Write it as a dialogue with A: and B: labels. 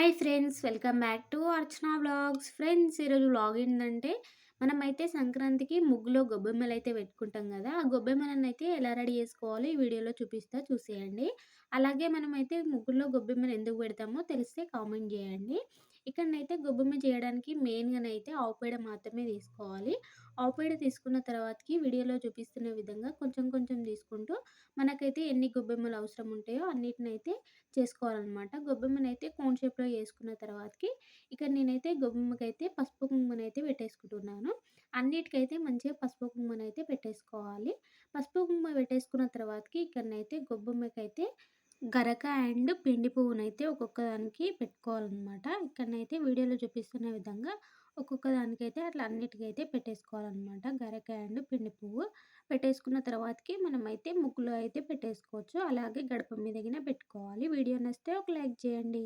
A: Hi friends, welcome back to Archana vlogs. Friends, ఈరోజు vlog ఏంటంటే మనమైతే సంక్రాంతికి ముగ్గులో గొబ్బెమ్మలైతే పెట్టుకుంటాం కదా! ఆ గొబ్బెమ్మలనైతే ఎలా రెడీ చేసుకోవాలో ఈ వీడియోలో చూపిస్తా, చూసేయండి. అలాగే మనమైతే ముగ్గులో గొబ్బెమ్మలు ఎందుకు పెడతామో తెలిస్తే కామెంట్ చేయండి. ఇక్కడనైతే గొబ్బెమ్మ చేయడానికి మెయిన్‌గానైతే ఆవు పేడ మాత్రమే తీసుకోవాలి. ఆవు పేడ తీసుకున్న తర్వాతకి వీడియోలో చూపిస్తున్న విధంగా కొంచెం కొంచెం తీసుకుంటూ మనకైతే ఎన్ని గొబ్బెమ్మలు అవసరం ఉంటాయో అన్నిటినైతే చేసుకోవాలనమాట. గొబ్బెమ్మనైతే కోన్ షేప్‌లో చేసుకున్న తర్వాతకి ఇక్కడ నేనైతే గొబ్బెమ్మకైతే పసుపు, కుంకుమనైతే పెట్టేసుకుంటున్నాను. అన్నిటికైతే మంచిగా పసుపు, కుంకుమనైతే పెట్టేసుకోవాలి. పసుపు, కుంకుమ పెట్టేసుకున్న తర్వాతకి ఇక్కడనైతే గొబ్బెమ్మకైతే గరక అండ్ పిండి పువ్వునైతే ఒక్కొక్క దానికి పెట్టుకోవాలనమాట. ఇక్కడనైతే వీడియోలో చూపిస్తున్న విధంగా ఒక్కొక్క దానికైతే అట్లా అన్నిటికైతే పెట్టేసుకోవాలనమాట. గరక అండ్ పిండి పువ్వు పెట్టేసుకున్న తర్వాతకి మనమైతే ముగ్గులో అయితే పెట్టేసుకోవచ్చు. అలాగే గడప మీద గిన పెట్టుకోవాలి. వీడియో నచ్చితే ఒక లైక్ చేయండి.